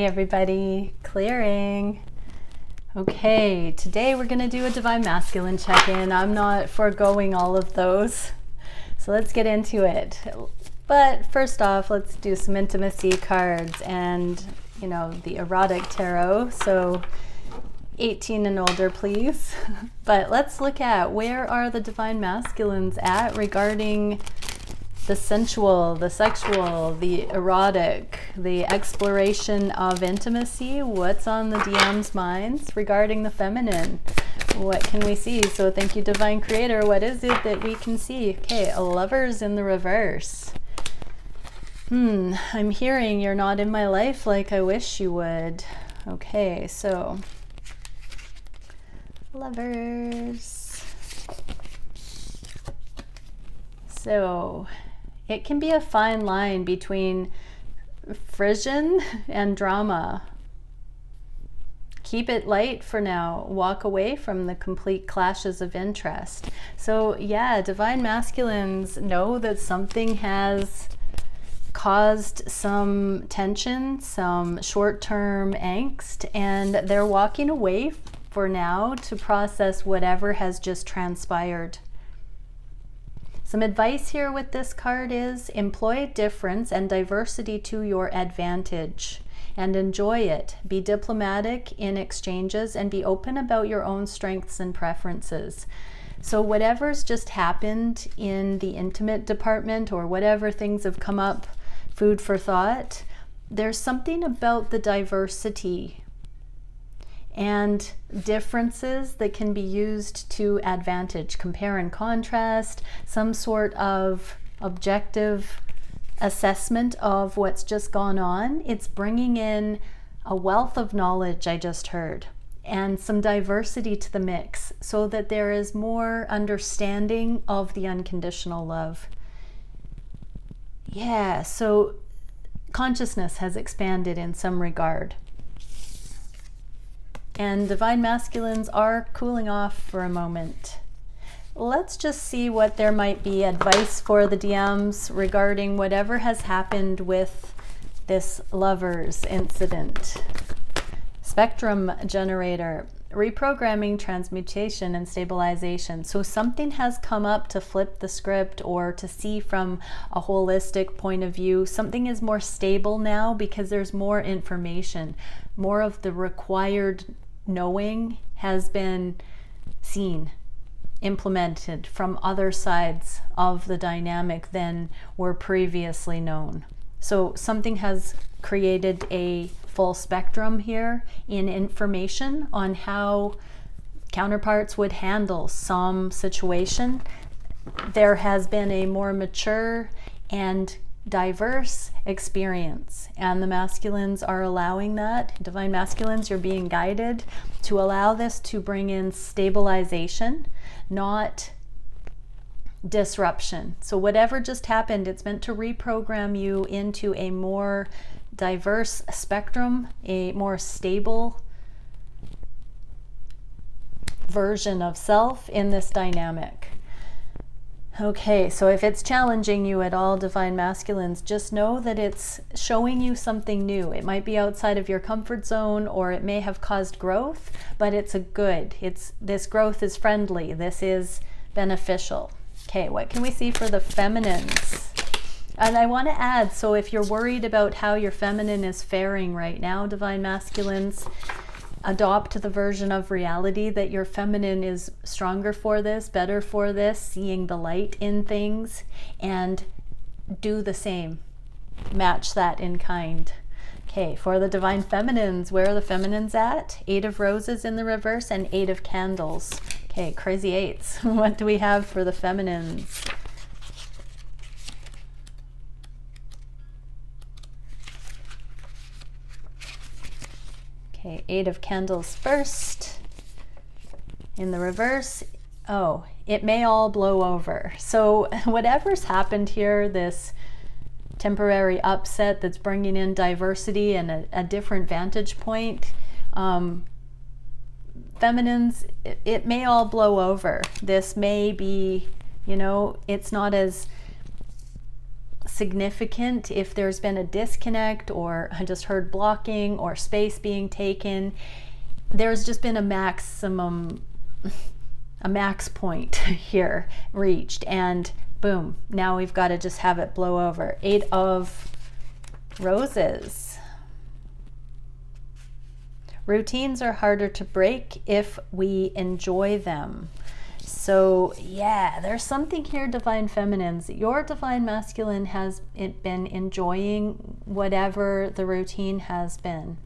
Hey everybody, clearing. Okay, today we're going to do a Divine Masculine check-in. I'm not foregoing all of those, so let's get into it. But first off, let's do some intimacy cards and, you know, the Erotic Tarot. So 18 and older, please. But let's look at where are the Divine Masculines at regarding the sensual, the sexual, the erotic, the exploration of intimacy. What's on the DM's minds regarding the feminine? What can we see? So thank you, Divine Creator. What is it that we can see? Okay, a Lovers in the reverse. I'm hearing you're not in my life like I wish you would. Okay, so Lovers. So it can be a fine line between frisson and drama. Keep it light for now. Walk away from the complete clashes of interest. So yeah, Divine Masculines know that something has caused some tension, some short-term angst, and they're walking away for now to process whatever has just transpired. Some advice here with this card is employ difference and diversity to your advantage and enjoy it. Be diplomatic in exchanges and be open about your own strengths and preferences. So whatever's just happened in the intimate department or whatever things have come up, food for thought, there's something about the diversity and differences that can be used to advantage. Compare and contrast, some sort of objective assessment of what's just gone on. It's bringing in a wealth of knowledge, I just heard, and some diversity to the mix so that there is more understanding of the unconditional love. Yeah, so consciousness has expanded in some regard. And Divine Masculines are cooling off for a moment. Let's just see what there might be advice for the DMs regarding whatever has happened with this Lovers incident. Spectrum generator, reprogramming, transmutation, and stabilization. So something has come up to flip the script or to see from a holistic point of view. Something is more stable now because there's more information. More of the required knowing has been seen, implemented from other sides of the dynamic than were previously known. So something has created a full spectrum here in information on how counterparts would handle some situation. There has been a more mature and diverse experience, and the masculines are allowing that. Divine Masculines, you're being guided to allow this to bring in stabilization, not disruption. So whatever just happened, it's meant to reprogram you into a more diverse spectrum, a more stable version of self in this dynamic. Okay, so if it's challenging you at all, Divine Masculines, just know that it's showing you something new. It might be outside of your comfort zone, or it may have caused growth, but it's a good. This growth is friendly. This is beneficial. Okay, what can we see for the feminines? And I want to add, so if you're worried about how your feminine is faring right now, Divine Masculines, adopt the version of reality that your feminine is stronger for this, better for this, seeing the light in things, and do the same. Match that in kind. Okay, for the Divine Feminines, where are the feminines at? 8 of Roses in the reverse and 8 of Candles. Okay, crazy eights. What do we have for the feminines? Okay, 8 of Candles first. In the reverse, oh, it may all blow over. So whatever's happened here, this temporary upset that's bringing in diversity and a different vantage point, feminines, it may all blow over. This may be, you know, it's not as significant if there's been a disconnect, or I just heard blocking or space being taken. There's just been a maximum, a max point here reached, and boom, now we've got to just have it blow over. 8 of Roses. Routines are harder to break if we enjoy them. So yeah, there's something here, Divine Feminines. Your Divine Masculine has been enjoying whatever the routine has been.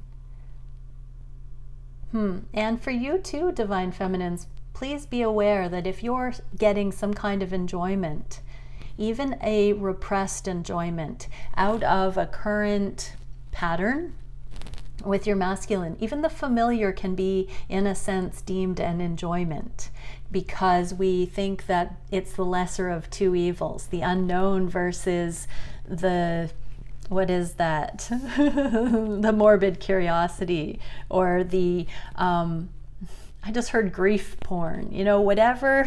And for you too, Divine Feminines, please be aware that if you're getting some kind of enjoyment, even a repressed enjoyment out of a current pattern with your masculine, even the familiar can be in a sense deemed an enjoyment, because we think that it's the lesser of two evils, the unknown versus the, what is that? The morbid curiosity, or the I just heard grief porn, you know, whatever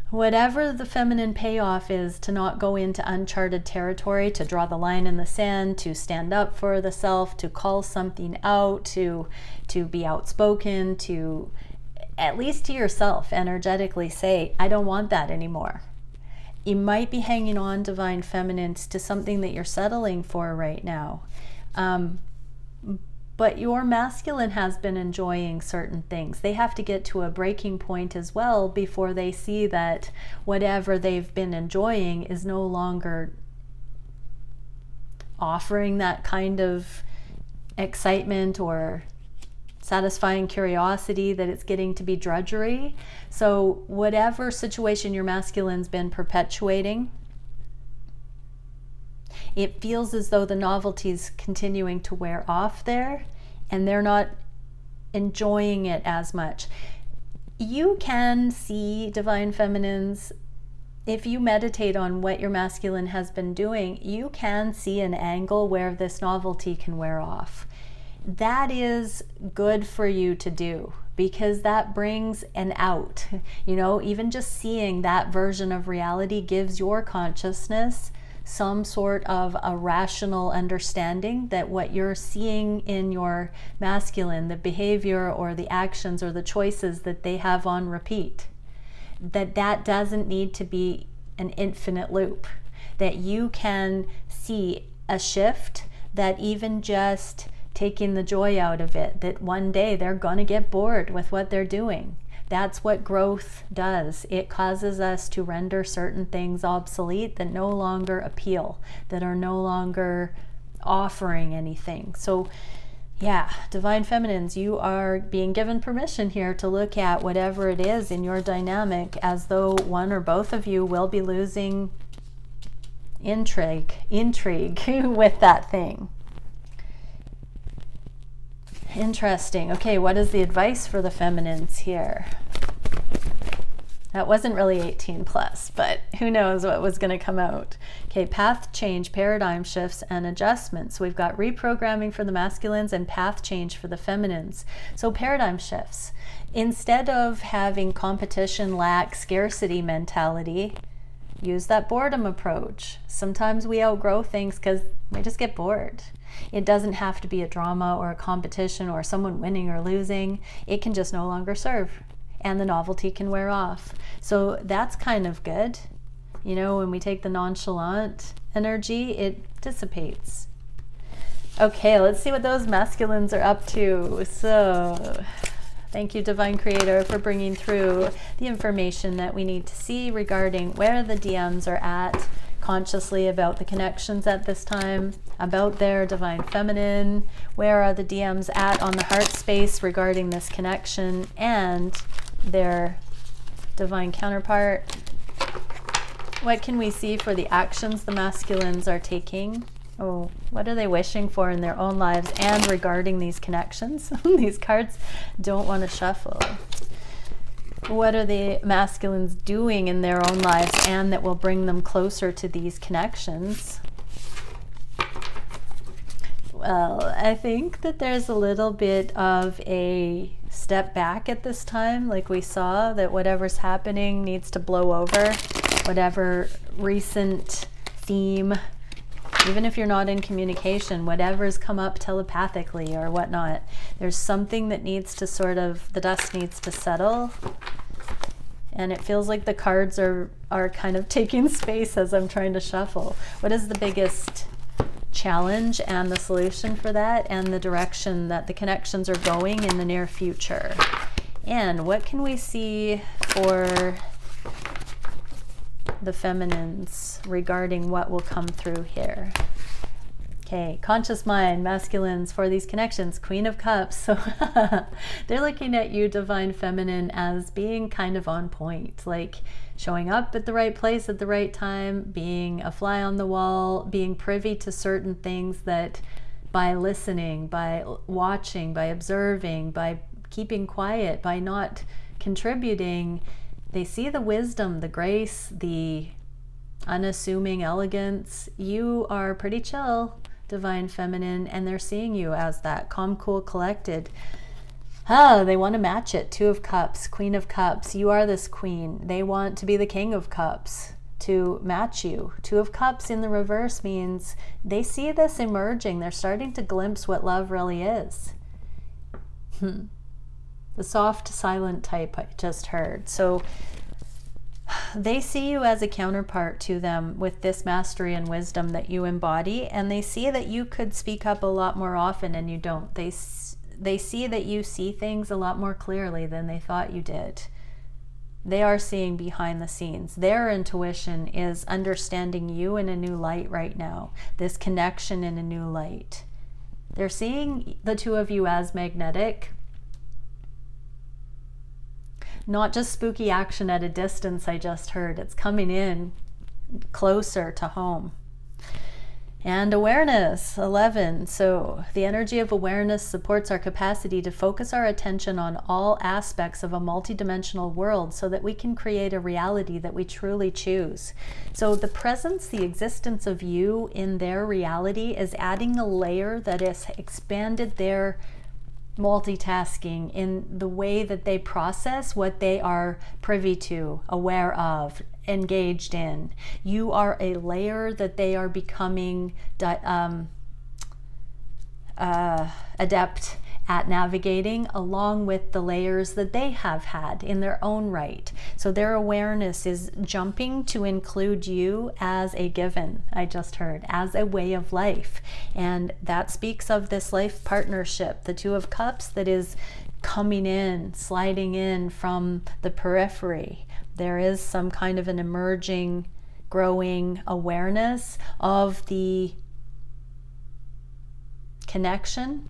the feminine payoff is to not go into uncharted territory, to draw the line in the sand, to stand up for the self, to call something out, to be outspoken, to at least to yourself energetically say, I don't want that anymore. You might be hanging on, Divine Feminines, to something that you're settling for right now. But your masculine has been enjoying certain things. They have to get to a breaking point as well before they see that whatever they've been enjoying is no longer offering that kind of excitement or satisfying curiosity, that it's getting to be drudgery. So whatever situation your masculine's been perpetuating, it feels as though the novelty's continuing to wear off there, and they're not enjoying it as much. You can see, Divine Feminines, if you meditate on what your masculine has been doing, you can see an angle where this novelty can wear off. That is good for you to do, because that brings an out. You know, even just seeing that version of reality gives your consciousness some sort of a rational understanding that what you're seeing in your masculine, the behavior or the actions or the choices that they have on repeat, that doesn't need to be an infinite loop, that you can see a shift, that even just taking the joy out of it, that one day they're going to get bored with what they're doing. That's what growth does. It causes us to render certain things obsolete that no longer appeal, that are no longer offering anything. So yeah, Divine Feminines, you are being given permission here to look at whatever it is in your dynamic as though one or both of you will be losing intrigue with that thing. Interesting. Okay, what is the advice for the feminines here? That wasn't really 18 plus, but who knows what was going to come out. Okay, path change, paradigm shifts, and adjustments. We've got reprogramming for the masculines and path change for the feminines. So paradigm shifts. Instead of having competition, lack, scarcity mentality, use that boredom approach. Sometimes we outgrow things because we just get bored. It doesn't have to be a drama or a competition or someone winning or losing. It can just no longer serve, and the novelty can wear off. So that's kind of good. You know, when we take the nonchalant energy, it dissipates. Okay, let's see what those masculines are up to. So thank you, Divine Creator, for bringing through the information that we need to see regarding where the DMs are at consciously about the connections at this time, about their Divine Feminine, where are the DMs at on the heart space regarding this connection, and their divine counterpart. What can we see for the actions the masculines are taking? Oh, what are they wishing for in their own lives and regarding these connections? These cards don't want to shuffle. What are the masculines doing in their own lives and that will bring them closer to these connections? Well, I think that there's a little bit of a step back at this time, like we saw, that whatever's happening needs to blow over. Whatever recent theme Even if you're not in communication, whatever's come up telepathically or whatnot, there's something that needs to sort of, the dust needs to settle. And it feels like the cards are kind of taking space as I'm trying to shuffle. What is the biggest challenge and the solution for that, and the direction that the connections are going in the near future? And what can we see for the feminines regarding what will come through here? Okay, conscious mind, masculines for these connections, Queen of Cups. So they're looking at you, Divine Feminine, as being kind of on point, like showing up at the right place at the right time, being a fly on the wall, being privy to certain things that by listening, by watching, by observing, by keeping quiet, by not contributing, they see the wisdom, the grace, the unassuming elegance. You are pretty chill, Divine Feminine, and they're seeing you as that calm, cool, collected. They want to match it. Two of Cups, Queen of Cups. You are this queen. They want to be the King of Cups to match you. Two of Cups in the reverse means they see this emerging. They're starting to glimpse what love really is. The soft, silent type I just heard. So they see you as a counterpart to them with this mastery and wisdom that you embody, and they see that you could speak up a lot more often and you don't. They see that you see things a lot more clearly than they thought you did. They are seeing behind the scenes. Their intuition is understanding you in a new light right now, this connection in a new light. They're seeing the two of you as magnetic, not just spooky action at a distance. I just heard it's coming in closer to home. And awareness, 11. So the energy of awareness supports our capacity to focus our attention on all aspects of a multidimensional world so that we can create a reality that we truly choose. So the presence, the existence of you in their reality is adding a layer that has expanded their multitasking in the way that they process what they are privy to, aware of, engaged in. You are a layer that they are becoming adept at navigating, along with the layers that they have had in their own right. So their awareness is jumping to include you as a given, I just heard, as a way of life. And that speaks of this life partnership, the Two of Cups that is coming in, sliding in from the periphery. There is some kind of an emerging, growing awareness of the connection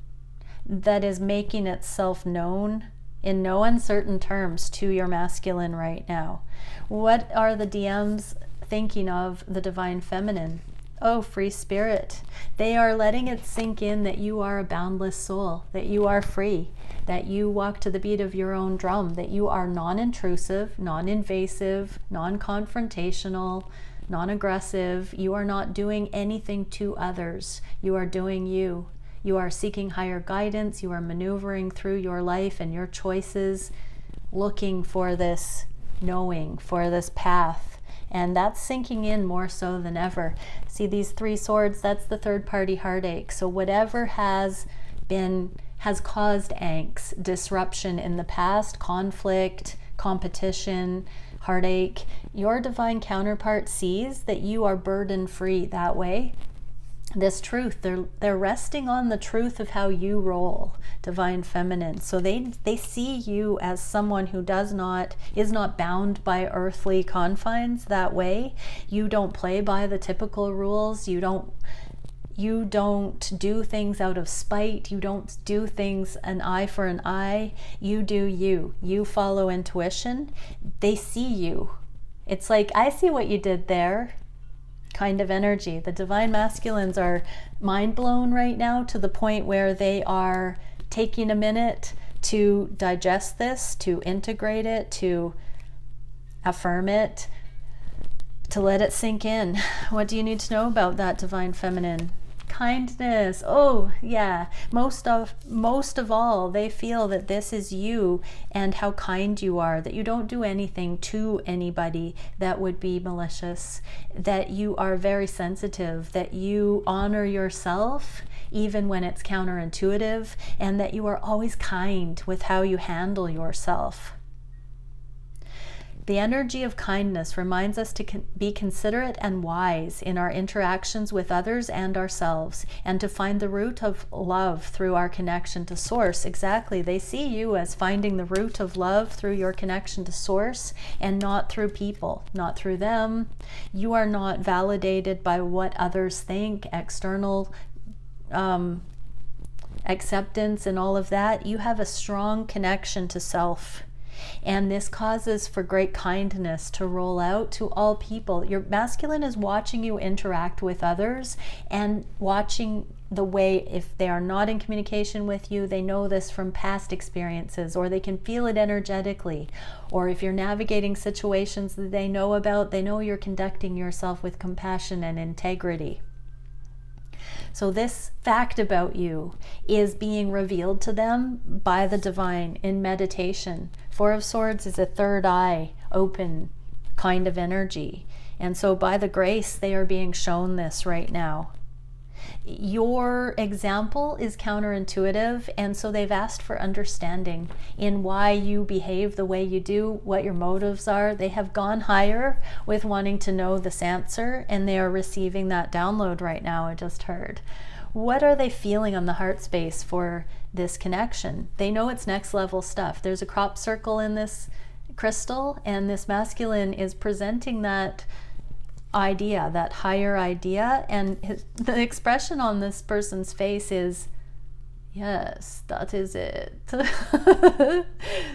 that is making itself known in no uncertain terms to your masculine right now. What are the DMs thinking of the Divine Feminine? Oh, free spirit. They are letting it sink in that you are a boundless soul, that you are free, that you walk to the beat of your own drum, that you are non-intrusive, non-invasive, non-confrontational, non-aggressive. You are not doing anything to others. You are doing you. You are seeking higher guidance. You are maneuvering through your life and your choices, looking for this knowing, for this path. And that's sinking in more so than ever. See these three swords, that's the third party heartache. So whatever has caused angst, disruption in the past, conflict, competition, heartache, your divine counterpart sees that you are burden free that way. This truth, they're resting on the truth of how you roll, Divine Feminine. So they see you as someone who is not bound by earthly confines that way. You don't play by the typical rules. You don't do things out of spite. You don't do things an eye for an eye. You do you. You follow intuition. They see you. It's like, I see what you did there kind of energy. The Divine Masculines are mind blown right now to the point where they are taking a minute to digest this, to integrate it, to affirm it, to let it sink in. What do you need to know about that, Divine Feminine? kindness. Oh yeah, most of all, they feel that this is you and how kind you are, that you don't do anything to anybody that would be malicious, that you are very sensitive, that you honor yourself even when it's counterintuitive, and that you are always kind with how you handle yourself. The energy of kindness reminds us to be considerate and wise in our interactions with others and ourselves, and to find the root of love through our connection to Source. Exactly. They see you as finding the root of love through your connection to Source, and not through people, not through them. You are not validated by what others think, external acceptance and all of that. You have a strong connection to self. And this causes for great kindness to roll out to all people. Your masculine is watching you interact with others, and watching the way, if they are not in communication with you, they know this from past experiences, or they can feel it energetically. Or if you're navigating situations that they know about, they know you're conducting yourself with compassion and integrity. So this fact about you is being revealed to them by the divine in meditation. Four of Swords is a third eye open kind of energy. And so by the grace, they are being shown this right now. Your example is counterintuitive, and so they've asked for understanding in why you behave the way you do, what your motives are. They have gone higher with wanting to know this answer, and they are receiving that download right now. I just heard. What are they feeling on the heart space for this connection? They know it's next level stuff. There's a crop circle in this crystal, and this masculine is presenting that idea, that higher idea, and the expression on this person's face is, yes, that is it.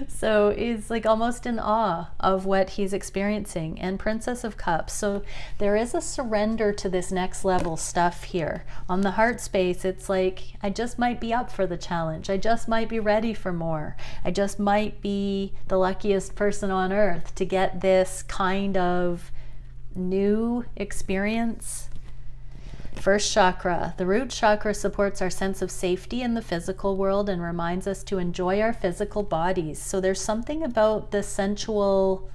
So he's like almost in awe of what he's experiencing. And Princess of Cups, so there is a surrender to this next level stuff here. On the heart space, it's like, I just might be up for the challenge. I just might be ready for more. I just might be the luckiest person on earth to get this kind of new experience. First chakra. The root chakra supports our sense of safety in the physical world and reminds us to enjoy our physical bodies. So there's something about the sensual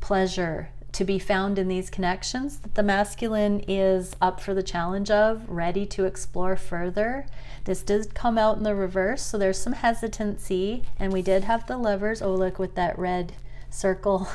pleasure to be found in these connections that the masculine is up for the challenge of, ready to explore further. This did come out in the reverse, so there's some hesitancy, and we did have the Lovers. Oh, look with that red circle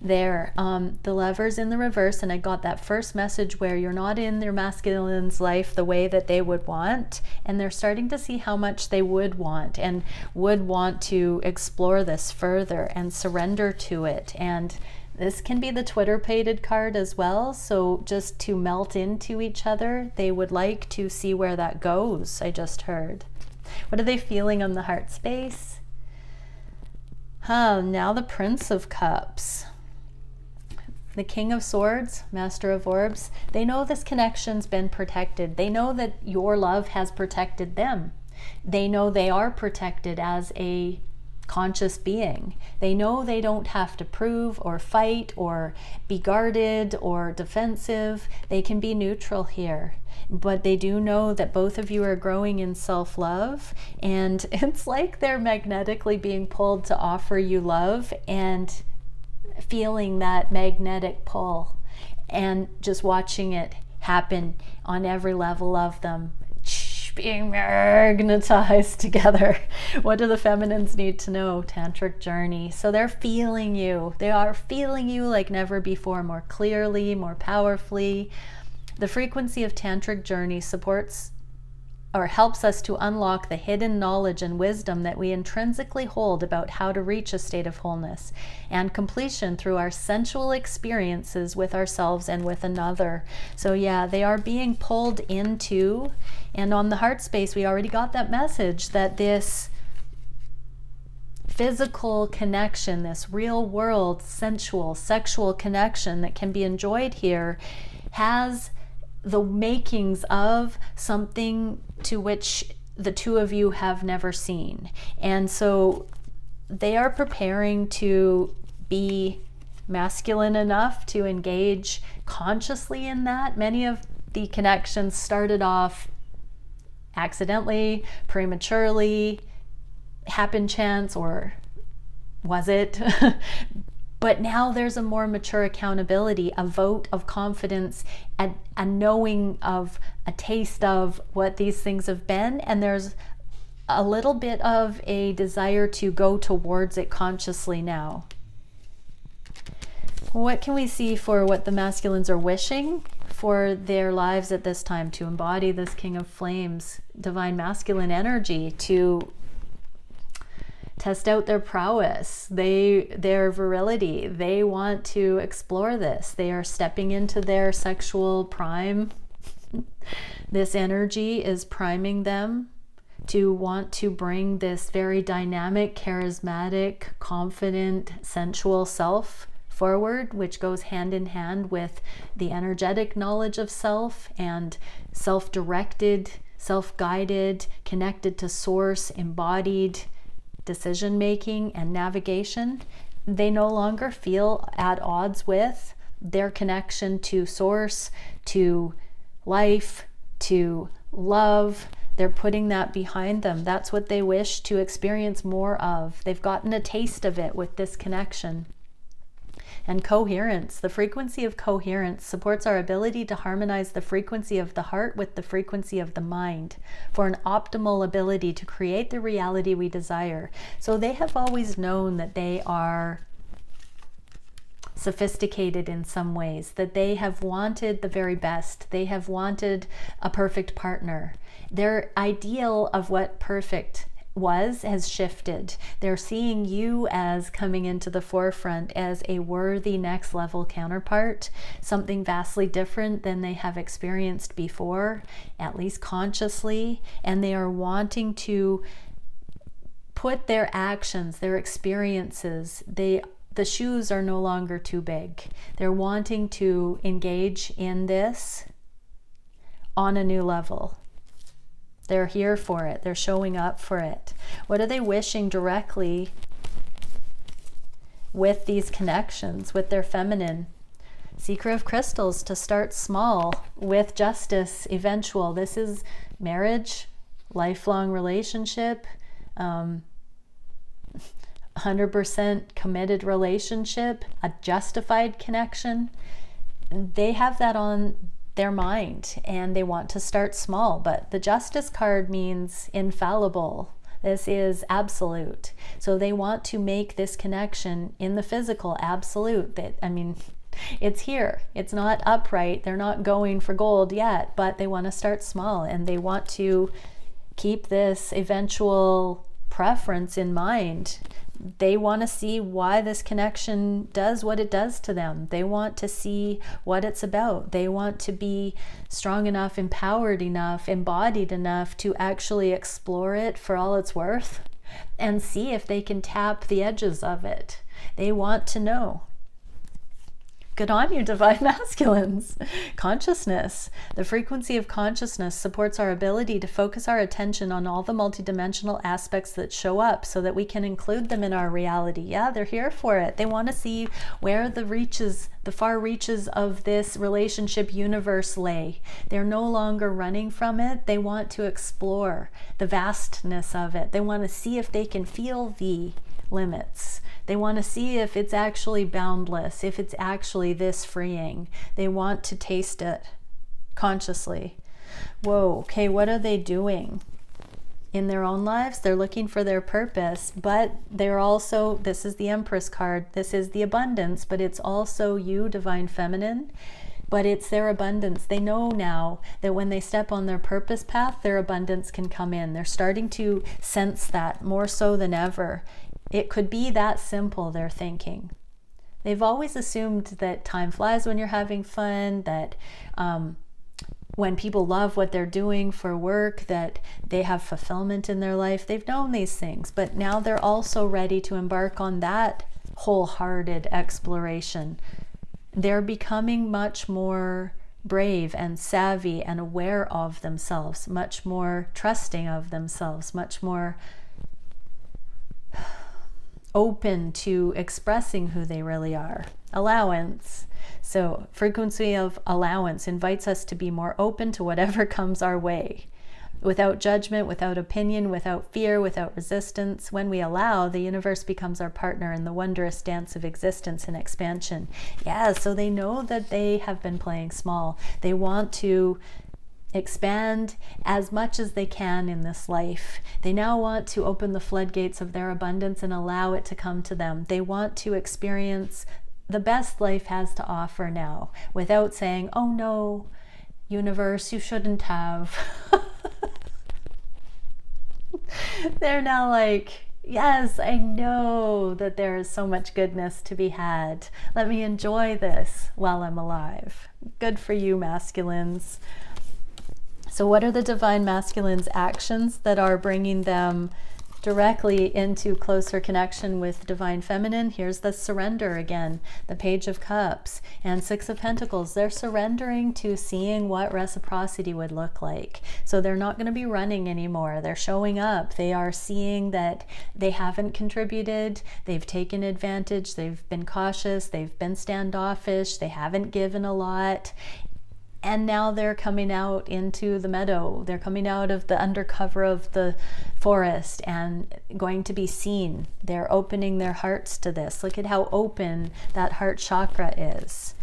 there, the Lovers in the reverse, and I got that first message where you're not in their masculine's life the way that they would want, and they're starting to see how much they would want, and would want to explore this further and surrender to it. And this can be the Twitter-pated card as well, so just to melt into each other, they would like to see where that goes. I just heard. What are they feeling on the heart space? Now the Prince of Cups. The King of Swords, Master of Orbs, they know this connection's been protected. They know that your love has protected them. They know they are protected as a conscious being. They know they don't have to prove or fight or be guarded or defensive. They can be neutral here. But they do know that both of you are growing in self-love, and it's like they're magnetically being pulled to offer you love, and feeling that magnetic pull and just watching it happen on every level of them, being magnetized together. What do the feminines need to know? Tantric journey. So they're feeling you. They are feeling you like never before, more clearly, more powerfully. The frequency of Tantric journey supports or helps us to unlock the hidden knowledge and wisdom that we intrinsically hold about how to reach a state of wholeness and completion through our sensual experiences with ourselves and with another. So yeah, they are being pulled into, and on the heart space, we already got that message that this physical connection, this real world, sensual, sexual connection that can be enjoyed here has the makings of something to which the two of you have never seen. And so they are preparing to be masculine enough to engage consciously in that. Many of the connection started off accidentally, prematurely, happened chance, or was it? But now there's a more mature accountability, a vote of confidence, a knowing of, a taste of what these things have been, and there's a little bit of a desire to go towards it consciously now. What can we see for what the masculines are wishing for their lives at this time? To embody this King of Flames, divine masculine energy, to test out their prowess, their virility. They want to explore this. They are stepping into their sexual prime. This energy is priming them to want to bring this very dynamic, charismatic, confident, sensual self forward, which goes hand in hand with the energetic knowledge of self and self-directed, self-guided, connected to source, embodied decision making and navigation. They no longer feel at odds with their connection to source, to life, to love. They're putting that behind them. That's what they wish to experience more of. They've gotten a taste of it with this connection. And coherence, the frequency of coherence supports our ability to harmonize the frequency of the heart with the frequency of the mind for an optimal ability to create the reality we desire. So they have always known that they are sophisticated in some ways, that they have wanted the very best. They have wanted a perfect partner. Their ideal of what perfect has shifted. They're seeing you as coming into the forefront as a worthy next level counterpart, something vastly different than they have experienced before, at least consciously, and they are wanting to put their actions, their experiences, the shoes are no longer too big. They're wanting to engage in this on a new level. They're here for it. They're showing up for it. What are they wishing directly with these connections, with their feminine? Seeker of Crystals, to start small with justice, eventual. This is marriage, lifelong relationship, 100% committed relationship, a justified connection. They have that on their mind and they want to start small, but the Justice card means infallible. This is absolute. So they want to make this connection in the physical absolute. It's here. It's not upright. They're not going for gold yet, but they want to start small and they want to keep this eventual preference in mind. They want to see why this connection does what it does to them. They want to see what it's about. They want to be strong enough, empowered enough, embodied enough to actually explore it for all it's worth and see if they can tap the edges of it. They want to know. Good on you, divine masculines. Consciousness. The frequency of consciousness supports our ability to focus our attention on all the multidimensional aspects that show up so that we can include them in our reality. Yeah, they're here for it. They want to see where the far reaches of this relationship universe lay. They're no longer running from it. They want to explore the vastness of it. They want to see if they can feel the limits. They want to see if it's actually boundless, if it's actually this freeing. They want to taste it consciously. Whoa, okay, what are they doing in their own lives? They're looking for their purpose, but they're also, this is the Empress card, this is the abundance, but it's also you, divine feminine, but it's their abundance. They know now that when they step on their purpose path, their abundance can come in. They're starting to sense that more so than ever. It could be that simple, they're thinking. They've always assumed that time flies when you're having fun, that when people love what they're doing for work, that they have fulfillment in their life. They've known these things, but now they're also ready to embark on that wholehearted exploration. They're becoming much more brave and savvy and aware of themselves, much more trusting of themselves, much more open to expressing who they really are. allowance. So frequency of allowance invites us to be more open to whatever comes our way, without judgment, without opinion, without fear, without resistance. When we allow, the universe becomes our partner in the wondrous dance of existence and expansion. Yeah, so they know that they have been playing small. They want to expand as much as they can in this life. They now want to open the floodgates of their abundance and allow it to come to them. They want to experience the best life has to offer now, without saying, oh no, universe, you shouldn't have. They're now like, yes, I know that there is so much goodness to be had. Let me enjoy this while I'm alive. Good for you, masculines. So what are the divine masculines' actions that are bringing them directly into closer connection with divine feminine? Here's the surrender again, the Page of Cups and Six of Pentacles. They're surrendering to seeing what reciprocity would look like. So they're not going to be running anymore. They're showing up. They are seeing that they haven't contributed. They've taken advantage. They've been cautious. They've been standoffish. They haven't given a lot. And now they're coming out into the meadow. They're coming out of the undercover of the forest and going to be seen. They're opening their hearts to this. Look at how open that heart chakra is.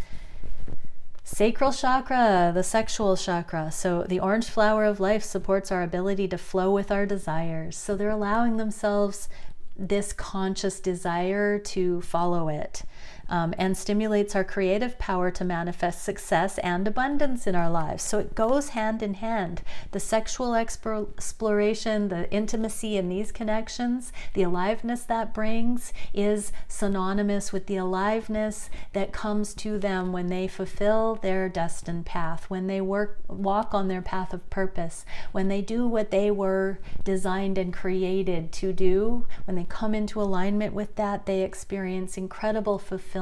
Sacral chakra, the sexual chakra. So the orange flower of life supports our ability to flow with our desires. So they're allowing themselves this conscious desire to follow it. And stimulates our creative power to manifest success and abundance in our lives. So it goes hand in hand. The sexual exploration, the intimacy in these connections, the aliveness that brings is synonymous with the aliveness that comes to them when they fulfill their destined path, when they walk on their path of purpose, when they do what they were designed and created to do. When they come into alignment with that, they experience incredible fulfillment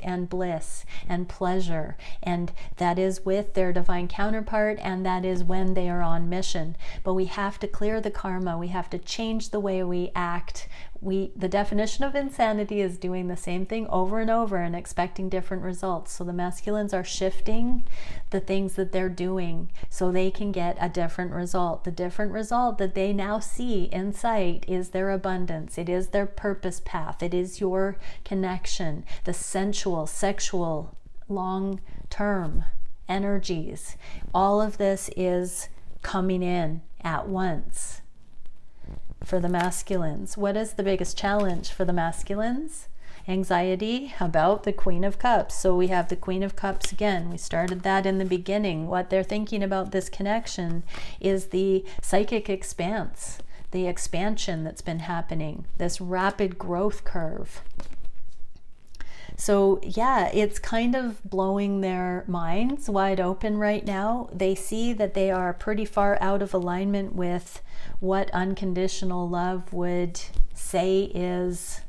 and bliss and pleasure, and that is with their divine counterpart, and that is when they are on mission. But we have to clear the karma. We have to change the way we act. The definition of insanity is doing the same thing over and over and expecting different results. So the masculines are shifting the things that they're doing so they can get a different result. The different result that they now see in sight is their abundance. It is their purpose path. It is your connection, the sensual, sexual, long-term energies. All of this is coming in at once. For the masculines, what is the biggest challenge for the masculines? Anxiety about the Queen of Cups. So we have the Queen of Cups again. We started that in the beginning. What they're thinking about this connection is the psychic expanse, the expansion that's been happening, this rapid growth curve. So yeah, it's kind of blowing their minds wide open right now. They see that they are pretty far out of alignment with what unconditional love would say is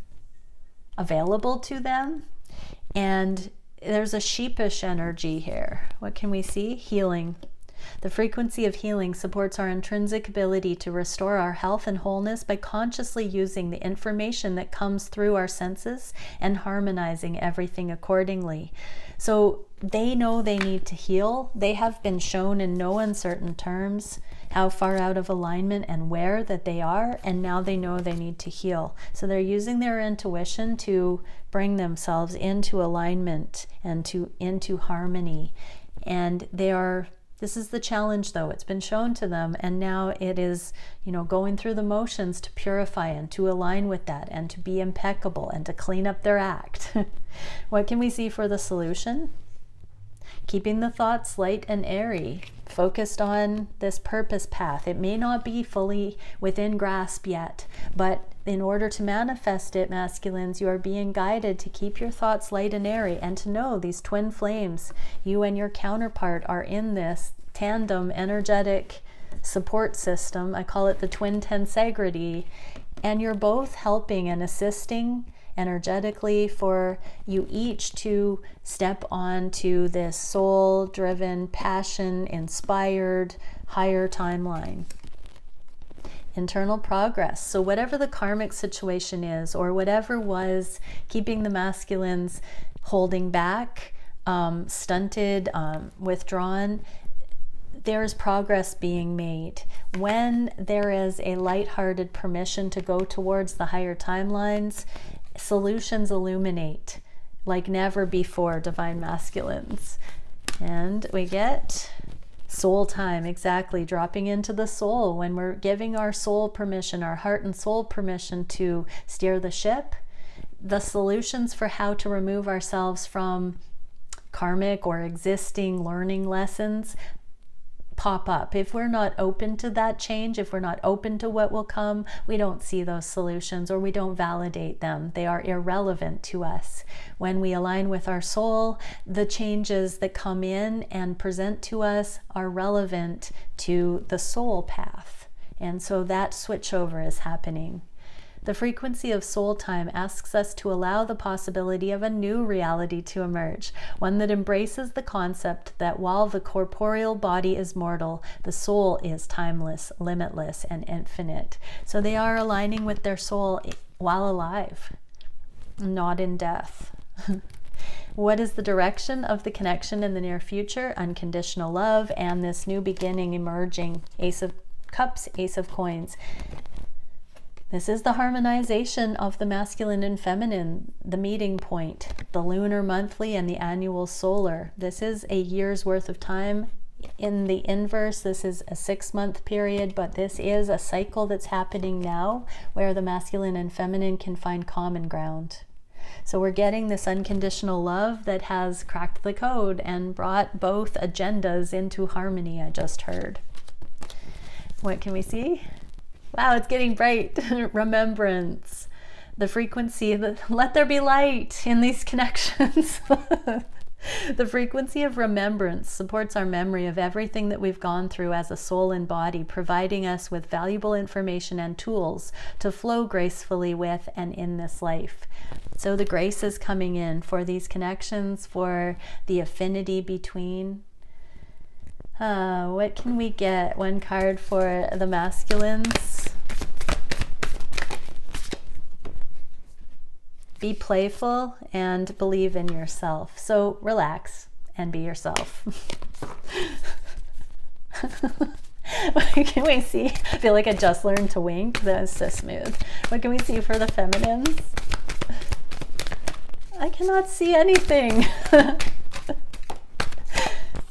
available to them. And there's a sheepish energy here. What can we see? Healing. The frequency of healing supports our intrinsic ability to restore our health and wholeness by consciously using the information that comes through our senses and harmonizing everything accordingly. So they know they need to heal. They have been shown in no uncertain terms how far out of alignment and where that they are, and now they know they need to heal. So they're using their intuition to bring themselves into alignment and into harmony. And this is the challenge, though. It's been shown to them, and now it is, going through the motions to purify and to align with that and to be impeccable and to clean up their act. What can we see for the solution? Keeping the thoughts light and airy, focused on this purpose path. It may not be fully within grasp yet, but in order to manifest it, masculines, you are being guided to keep your thoughts light and airy, and to know these twin flames, you and your counterpart, are in this tandem energetic support system. I call it the twin tensegrity, and you're both helping and assisting energetically for you each to step onto this soul-driven, passion-inspired, higher timeline. Internal progress. So whatever the karmic situation is, or whatever was keeping the masculines holding back, stunted, withdrawn, there's progress being made. When there is a lighthearted permission to go towards the higher timelines, solutions illuminate like never before, divine masculines. And we get soul time, exactly, dropping into the soul. When we're giving our soul permission, our heart and soul permission to steer the ship, the solutions for how to remove ourselves from karmic or existing learning lessons pop up. If we're not open to that change, if we're not open to what will come, we don't see those solutions, or we don't validate them. They are irrelevant to us. When we align with our soul, the changes that come in and present to us are relevant to the soul path. And so that switchover is happening. The frequency of soul time asks us to allow the possibility of a new reality to emerge, one that embraces the concept that while the corporeal body is mortal, the soul is timeless, limitless, and infinite. So they are aligning with their soul while alive, not in death. What is the direction of the connection in the near future? Unconditional love and this new beginning emerging. Ace of Cups, Ace of Coins. This is the harmonization of the masculine and feminine, the meeting point, the lunar monthly and the annual solar. This is a year's worth of time. In the inverse, this is a 6-month period, but this is a cycle that's happening now where the masculine and feminine can find common ground. So we're getting this unconditional love that has cracked the code and brought both agendas into harmony, I just heard. What can we see? Wow, it's getting bright. Remembrance. The frequency, let there be light in these connections. The frequency of remembrance supports our memory of everything that we've gone through as a soul and body, providing us with valuable information and tools to flow gracefully with and in this life. So the grace is coming in for these connections, for the affinity between. What can we get? One card for the masculines. Be playful and believe in yourself. So relax and be yourself. What can we see? I feel like I just learned to wink. That is so smooth. What can we see for the feminines? I cannot see anything.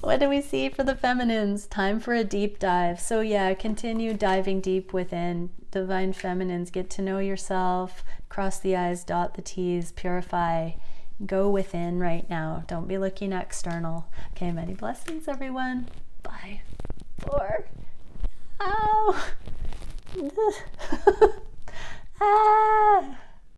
What do we see for the feminines? Time for a deep dive. So yeah, continue diving deep within. Divine feminines, get to know yourself, cross the I's, dot the T's, purify, go within right now. Don't be looking external. Okay, many blessings, everyone. Bye. 4. Ow. Ah.